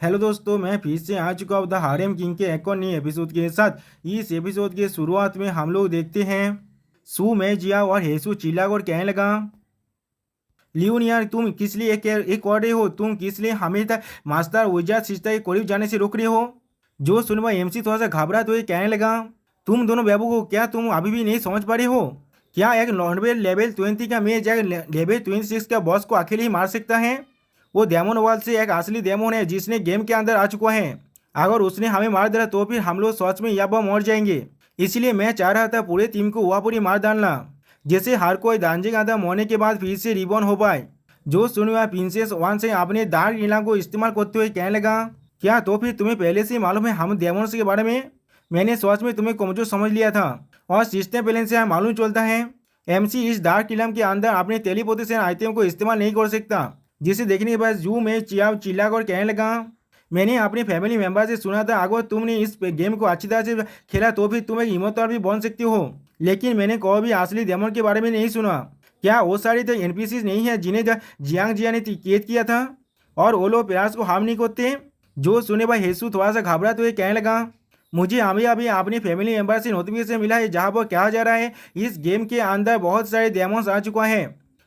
Hello दोस्तों, मैं फिर से आ चुका हूँ द हारेम किंग के एक और नए एपिसोड के साथ। इस एपिसोड के शुरुआत में हम लोग देखते हैं सू में जिया और हेसू चिल्ला और कहने लगा, लियोन यार तुम किस लिए एक और रहे हो? तुम किस लिए हमें तक मास्टर विजार्ड सिस्टर के करीब जाने से रोक रहे हो? जो सुनवा एमसी थोड़ा सा घबराते हुए कहने लगा, तुम दोनों बेवकूफ हो क्या? तुम अभी भी नहीं समझ पा रहे हो क्या एक नॉर्मल लेवल 20 का मैच लेवल 26 का बॉस को अकेले ही मार सकता है? वो डेमन वाल से एक असली डेमन है जिसने गेम के अंदर आ चुका है। अगर उसने हमें मार दिया तो फिर हम लोग सच में या मर जाएंगे। इसलिए मैं चाह रहा था पूरे टीम को वहाँ पूरी मार डालना, जैसे हर कोई दांजे गादा मरने के बाद फिर से रिबॉर्न हो पाए। जो सुनवा प्रिंसेस वन से अपने दाग नीला को इस्तेमाल करते हुए कहने लगा, क्या तो फिर तुम्हें पहले से मालूम है हम डेमोन्स के बारे में? मैंने सच में तुम्हें कमजोर समझ लिया था और सिस्टम पहले से मालूम चलता है एमसी इस डार्क किलम के अंदर अपने टेलीपोर्टेशन आइटम को इस्तेमाल नहीं कर सकता। जिसे देखने के बाद जू में चिल्ला कर कहने लगा, मैंने अपने फैमिली मेंबर से सुना था अगर तुमने इस गेम को अच्छी तरह से खेला तो फिर तुम एक इमोटल भी बन सकती हो, लेकिन मैंने कभी भी असली डेमन के बारे में नहीं सुना। क्या वो सारी तो एनपीसी नहीं है जिन्हें जियांग जिया ने कैद किया था और वो लोग प्यास को हार्म नहीं करते? जो सुने भाई हेसू थोड़ा सा घबराते हुए कहने लगा, मुझे अभी अभी अपनी फैमिली मेंबर से नोटिफिकेशन मिला है जहाँ पर कहा जा रहा है इस गेम के अंदर बहुत सारे डेमोन्स आ चुका है।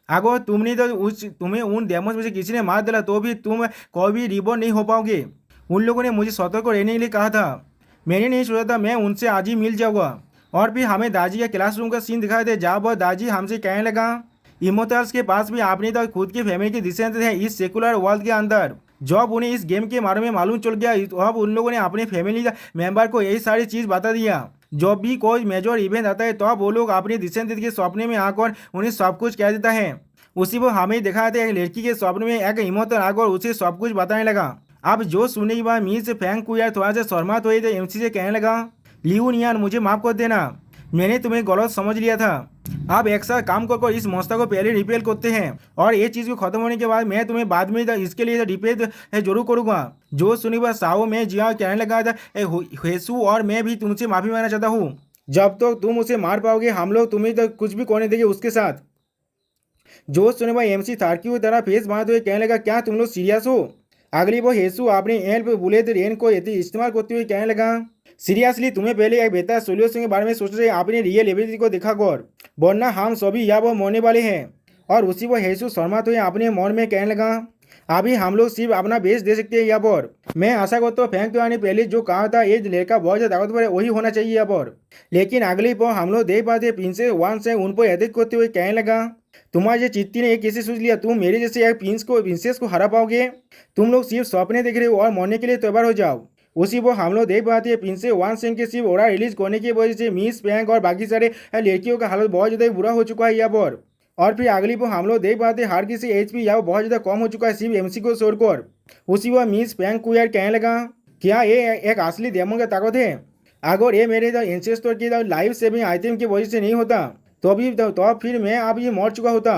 अगर तुमने तो तुम्हें उन डेमोन्स में से किसी ने मार डाला तो भी तुम कभी रिबॉर्न नहीं हो पाओगे। उन लोगों ने मुझे सतर्क रहने के लिए कहा था। मैंने नहीं सोचा था मैं उनसे आज ही मिल जाऊंगा। और फिर हमें दाजी का क्लासरूम का सीन दिखाई दे जहाँ पर दाजी हमसे कहने लगा, इमोटल्स के पास भी आपने तो खुद की फैमिली के डिसीजन थे इस सेकुलर वर्ल्ड के अंदर। जब उन्हें इस गेम के बारे में मालूम चल गया तो अब उन लोगों ने अपने फैमिली मेंबर को यही सारी चीज़ बता दिया। जब भी कोई मेजर इवेंट आता है तो अब वो लोग अपने डिसीजन के सपने में आकर उन्हें सब कुछ कह देता है। उसी को हमें दिखाया था एक लड़की के स्वप्न में एक इमोटल आकर उसे सब कुछ बताने लगा। अब जो सुनने के बाद मीर से फैंक को यार थोड़ा सा शर्मा तो एमसी से कहने लगा, लियोन यार मुझे माफ कर देना, मैंने तुम्हें गलत समझ लिया था। आप एक साथ काम कर इस मस्ता को पहले रिपेयर करते हैं और ये चीज़ को खत्म होने के बाद मैं तुम्हें बाद में इसके लिए रिपेयर जरूर करूँगा। जो सुनी बात साओ में जिया कहने लगा था, हेसू और मैं भी तुमसे माफ़ी मांगना चाहता हूँ। जब तो तुम उसे मार पाओगे हम लोग तुम्हें तो कुछ भी करने देंगे उसके साथ। जो सुने भाई एमसी थारकी की तरह फेस बनाते हुए कहने लगा, क्या तुम लोग सीरियस हो? अगली वो हेसू अपने एल बुलेट रेन को इस्तेमाल करते हुए कहने लगा, सीरियसली तुम्हें पहले एक बेहतर सोल्यूशन के बारे में सोच रहे अपनी रियल एबिलिटी को दिखा कर, वरना हम सभी या वो मरने वाले हैं। और उसी वो हेसू शर्मा तो अपने मन में कहने लगा, अभी हम लोग सिर्फ अपना बेस दे सकते हैं यहाँ पर। मैं आशा करता हूँ फैंक ने पहले जो कहा था ये लड़का बहुत ज़्यादा ताकतवर है वही होना चाहिए यहाँ पर। लेकिन अगली पर हम लोग देख पाते प्रिंसेस वन से उन पर अटैक करते हुए कहने लगा, तुम्हारे ये चिट्ठी ने कैसे सोच लिया तुम मेरे जैसे एक प्रिंसेस को हरा पाओगे? तुम लोग सिर्फ सपने देख रहे हो और मरने के लिए तैयार हो जाओ। उसी वो हम लोग देख पाते हैं प्रिंसेस वन सेन के सिर्फ ओरा रिलीज करने की वजह से मिस पैंक और बाकी सारे लड़कियों का हालत बहुत ज़्यादा बुरा हो चुका है यहाँ पर। और फिर अगली पर हम लोग देख पाते हैं हर किसी एचपी यहाँ बहुत ज़्यादा कम हो चुका है सिर्फ एमसी को छोड़कर। उसी वो मिस पैंक को यार कहने लगा, क्या ये एक असली डेमन का ताकत है? अगर ये मेरे एंसेस्टर की लाइफ सेविंग आइटम की वजह से नहीं होता तो फिर मैं अब ये मर चुका होता।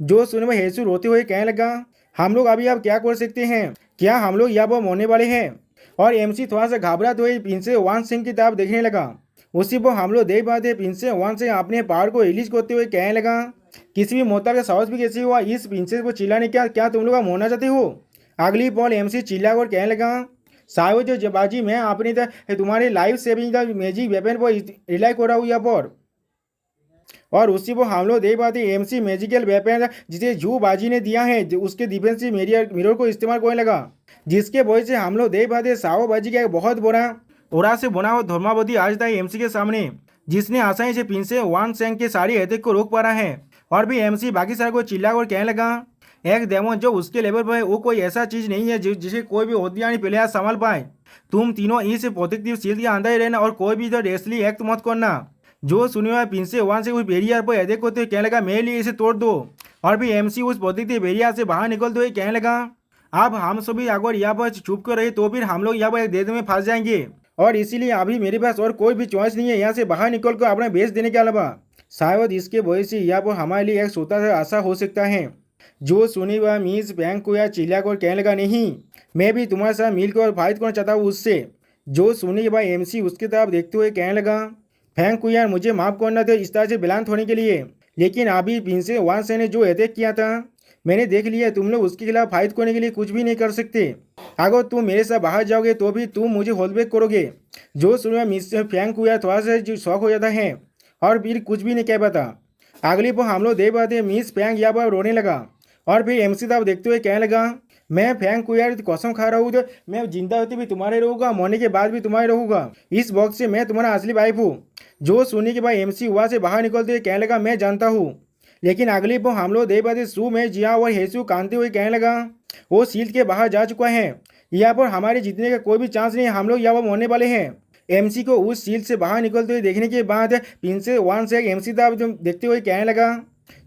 जो सुने में हेसू रोते हुए कहने लगा, हम लोग अभी अब क्या कर सकते हैं? क्या हम लोग यहाँ पर मरने वाले हैं? और एमसी थोड़ा सा घबराते हुए प्रिंसेस वन सिंह की तरफ देखने लगा। उसी पर हम लोग देख पाते प्रिंसेस वन सिंह अपने पावर को रिलीज करते हुए कहने लगा, किसी भी मोहताब का साहस भी कैसे हुआ इस प्रिंसेस को चिल्लाने क्या तुम लोग मरना चाहते हो? अगली पॉल एमसी चिल्ला कर कहने लगा, साहब जो जबाजी मैं अपनी तुम्हारे लाइफ सेविंग मैजिक वेपन पर रिलाई कर रहा हूँ यहाँ पर। और उसी को हम लोग देख पाते एमसी मैजिकल वेपन जिसे जू बाजी ने दिया है उसके डिफेंसिव मिरर को इस्तेमाल करने लगा, जिसके वजह से हम लोग देख पाते साओ बाजी का एक बहुत बड़ा ओरा से बना हुआ धर्मावधि आज था एमसी के सामने, जिसने आसानी से प्रिंसेस वन सेंग के सारी अटैक को रोक पा रहा है। और भी एमसी बाकी सारे को चिल्ला कर कहने लगा, एक डेमन जो उसके लेवल पर है वो कोई ऐसा चीज़ नहीं है जिसे कोई भी ओदियानी प्लेयर संभाल पाए। तुम तीनों इस प्रोटेक्टिव शील्ड के अंदर ही रहना और कोई भी तो रेसली एक्ट मत करना। जो सुने हुआ प्रिंसेस वन से उस बैरियर पर अटैक करते हुए कहने लगा, मेरे लिए इसे तोड़ दो। और भी एमसी उस प्रोटेक्टिव बैरियर से बाहर निकलते हुए कहने लगा, अब हम सभी अगर यहाँ पर चुप कर रहे तो फिर हम लोग यहाँ पर एक देर में फंस जाएंगे और इसीलिए अभी मेरे पास और कोई भी चॉइस नहीं है यहाँ से बाहर निकल कर अपना बेस देने के अलावा। शायद इसके वजह से यहाँ पर हमारे लिए एक छोटा सा आशा हो सकता है। जो सुनी हुआ मिस बैंक को यार चिल्ला कर कहने लगा, नहीं मैं भी तुम्हारे साथ मिलकर फाइट करना चाहता हूँ उससे। जो सुनी के बाद एमसी उसकी तरफ देखते हुए कहने लगा, फैंक को यार मुझे माफ़ करना था इस तरह से बिलांत होने के लिए, लेकिन अभी प्रिंसेस वन से ने जो अटैक किया था मैंने देख लिया तुम लोग उसके खिलाफ फाइट करने के लिए कुछ भी नहीं कर सकते। अगर तुम मेरे साथ बाहर जाओगे तो भी तुम मुझे होल्ड बैक करोगे। जो सुनकर मिस्टर फ्रैंक हुआ थोड़ा सा जो शॉक हो जाता है और फिर कुछ भी नहीं कह पाता। अगली पर हम लोग देख पाते मिस फ्रैंक यहाँ पर रोने लगा और फिर एमसी साहब देखते हुए कहने लगा, मैं फ्रैंक को यार कसम खा रहा हूँ तो मैं जिंदा होते भी तुम्हारे रहूँगा, मरने के बाद भी तुम्हारे रहूँगा। इस वक्त से मैं तुम्हारा असली वाइफ हूँ। जो सुनने के बाद एमसी वहाँ से बाहर निकलते हुए कहने लगा, मैं जानता हूँ। लेकिन अगली पर हम लोग देख पाते सू में जिया और हेसू कांदते हुए कहने लगा, वो शील्ड के बाहर जा चुका है। यहाँ पर हमारे जीतने का कोई भी चांस नहीं, हम लोग यहाँ पर मरने वाले हैं। एमसी को उस शील्ड से बाहर निकलते हुए देखने के बाद प्रिंसेस वन से एमसी साहब देखते हुए कहने लगा,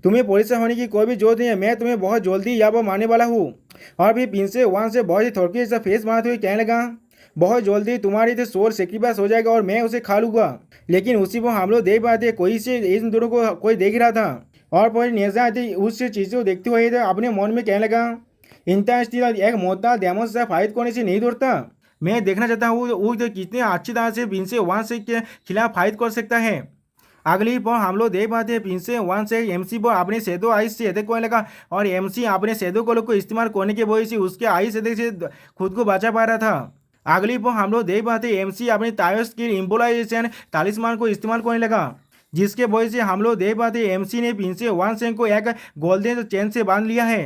तुम्हें परेशान होने की कोई भी जरूरत नहीं है, मैं तुम्हें बहुत जल्दी यहाँ पर मारने वाला हूँ। और फिर प्रिंसेस वन से बहुत ही थोड़की सा फेस मारते हुए कहने लगा, बहुत जल्दी तुम्हारी तो सोल सेक्रीफाइस हो जाएगा और मैं उसे खा लूँगा। लेकिन उसी पर हम लोग देख पाते कोई से इन दोनों को कोई देख रहा था और फिर नेजा उस चीज़ को देखते हुए अपने मन में कहने लगा, इनता स्टील एक मोटा डेमन से फाइट करने से नहीं दौड़ता। मैं देखना चाहता हूँ वो तो कितने अच्छी तरह से प्रिंसेस वन से के खिलाफ फाइट कर सकता है। अगली पर हम लोग देख पाते हैं प्रिंसेस वन से एमसी पर अपने शेडो आइस से अटैक करने लगा और एमसी अपने शेडो कलर को इस्तेमाल करने की वजह से उसके आइस अटैक से खुद को बचा पा रहा था। अगली पर हम लोग देख पाते हैं एमसी अपने टायर स्किल इम्पोलाइजेशन तालिस्मान को इस्तेमाल करने लगा, जिसके वजह से हम लोग देख पाते हैं एमसी ने प्रिंसेस वन से को एक गोल्डन चेन से बांध लिया है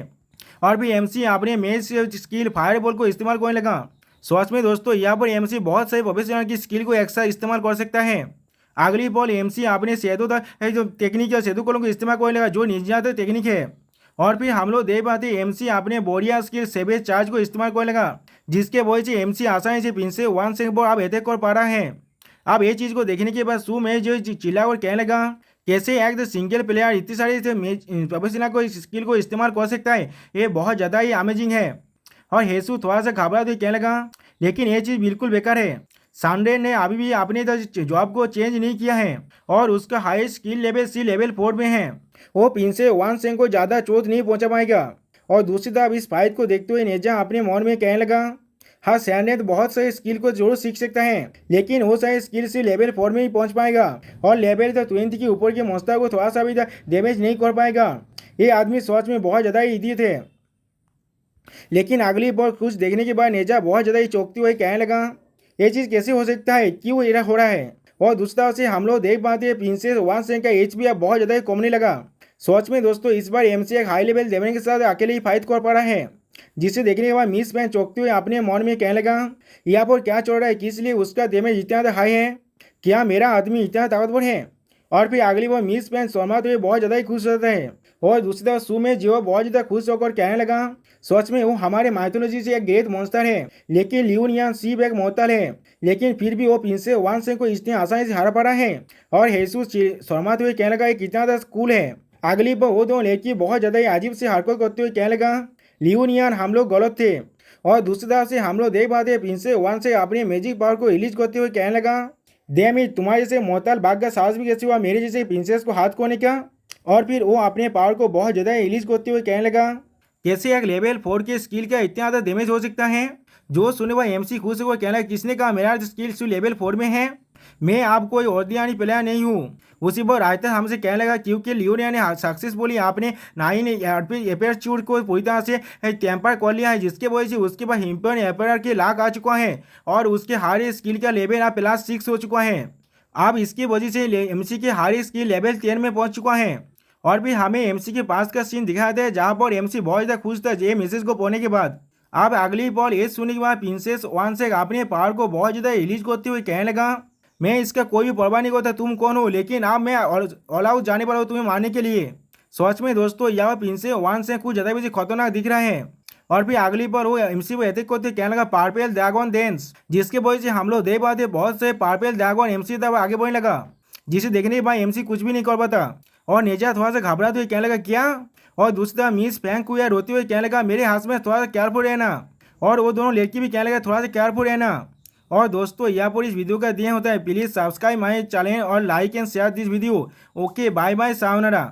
और भी एमसी अपने मेज स्किल फायर बॉल को इस्तेमाल करने लगा। सच में दोस्तों यहाँ पर एमसी बहुत सारे प्रोफेशनल की स्किल को एक साथ इस्तेमाल कर सकता है। अगली बॉल एमसी अपने सेदो जो टेक्निक है सेदो कॉलों को इस्तेमाल करने लगा, जो निंजा टेक्निक है। और फिर हम लोग देख पाते एमसी अपने बोरिया स्किल सेवेज चार्ज को इस्तेमाल करने लगा, जिसके वजह से एमसी आसानी से प्रिंसेस वन से अब अटैक कर पा रहा है। अब ये चीज़ को देखने के बाद सू में जो चिल्ला और कहने लगा, कैसे एक सिंगल प्लेयर इतनी सारी प्रोफेशनल को स्किल को इस्तेमाल कर सकता है, ये बहुत ज़्यादा ही अमेजिंग है। और हेसू थोड़ा सा घबरा तो कहने लगा, लेकिन ये चीज़ बिल्कुल बेकार है। सैंडर ने अभी भी अपने जॉब को चेंज नहीं किया है और उसका हाई स्किल लेवल सी लेवल 4 में है। वो प्रिंसेस वन से को ज़्यादा चोट नहीं पहुंचा पाएगा। और दूसरी तरफ इस फाइट को देखते हुए नेजा अपने मन में कहने लगा, हाँ सैंडर बहुत सारे स्किल को जरूर सीख सकता है, लेकिन वो सारे स्किल से लेवल 4 में ही पहुंच पाएगा और लेवल 20 के ऊपर के मोस्ता को थोड़ा सा भी डैमेज नहीं कर पाएगा। ये आदमी सच में बहुत ज़्यादा ही इडियट है। लेकिन अगली बार कुछ देखने के बाद नेजा बहुत ज़्यादा ही चौंकते हुए कहने लगा, ये चीज़ कैसे हो सकता है, क्यों ये हो रहा है। और दूसरा से हम लोग देख पाते हैं प्रिंसेस वन से का HP अब बहुत ज़्यादा ही कमने लगा। सच में दोस्तों इस बार एमसी एक हाई लेवल डेमन के साथ अकेले ही फाइट कर पा रहा है, जिसे देखने के बाद मिस मैन चौंकते हुए अपने मन में कहने लगा, यहाँ पर क्या चल रहा है, किस लिए उसका डेमेज इतना हाई है, क्या मेरा आदमी इतना ताकतवर है। और फिर अगली बार मिस मैन शर्माते हुए बहुत ज़्यादा ही खुश होता है। और दूसरी तरफ सू में जो बहुत ज़्यादा खुश होकर कहने लगा, सच में वो हमारे माइथोलॉजी से एक ग्रेट मॉन्स्टर है, लेकिन लियोन यान सिर्फ एक मोर्टल है, लेकिन फिर भी वो प्रिंसेस वन से को इतनी आसानी से हारा पा रहा है। और हेसूस शर्माते हुए कहने लगा, कितना ज़्यादा कूल है। अगली बार वो दोनों लड़की बहुत ज़्यादा ही अजीब से हरकत करते हुए कहने लगा, लियोन यान हम लोग गलत थे। और दूसरी तरफ से हम लोग देख पाते प्रिंसेस वन से अपने मैजिक पावर को रिलीज करते हुए कहने लगा, डैम इट, तुम्हारे जैसे मोर्टल भाग का साहस भी कैसे हुआ मेरे जैसे प्रिंसेस को हाथ करने का। और फिर वो अपने पावर को बहुत ज़्यादा रिलीज करते हुए कहने लगा, कैसे एक लेवल 4 के स्किल का इतना ज़्यादा डैमेज हो सकता है। जो सुने हुआ एमसी खुश हुआ कहना, किसने कहा मेरा स्किल सिर्फ लेवल 4 में है, मैं आप कोई ऑर्डिनरी प्लेयर नहीं हूँ। उसी पर रायता हमसे कहने लगा, क्योंकि लियोनिया ने सक्सेसफुली आपने 9 एपेचूर को पूरी तरह से टेम्पर कर लिया है, जिसके वजह से उसके पास हिम्पन एपेयर के लाख आ चुका है और उसके हारे स्किल का लेवल अब +6 हो चुका है। अब इसकी वजह से एमसी के हारे स्किल लेवल 10 में पहुँच चुका है। और भी हमें एमसी के पास का सीन दिखाया था जहाँ पर एमसी बहुत ज़्यादा खुश था ये मैसेज को पढ़ने के बाद। अब अगली बॉल ये सुनने के बाद प्रिंसेस वन से अपने पावर को बहुत ज़्यादा रिलीज करते हुए कहने लगा, मैं इसका कोई भी परवाह नहीं करता तुम कौन हो, लेकिन अब मैं ऑल आउट जाने वाला हूँ तुम्हें मारने के लिए। सच में दोस्तों यह प्रिंसेस वन से कुछ ज़्यादा भी खतरनाक दिख रहा है। और फिर अगली बार वो एमसी को अटैक करते कहने लगा, पर्पल ड्रैगन डांस, जिसके वजह से हम लोग देख पाते बहुत से पर्पल ड्रैगन एमसी तब आगे बढ़ने लगा, जिसे देखने के बाद एमसी कुछ भी नहीं कर पाता। और नेजा थोड़ा सा घबराते हुए कहने लगा, क्या। और दूसरी तरफ मिस फ्रैंक हुआ रोते हुए कहने लगा, मेरे हाथ में थोड़ा सा केयरफुल रहना। और वो दोनों लड़की भी कहने लगा, थोड़ा सा केयरफुल रहना। और दोस्तों यहाँ पर इस वीडियो का दिया होता है, प्लीज़ सब्सक्राइब माय चैनल और like and share this video. Okay bye bye, सावनारा।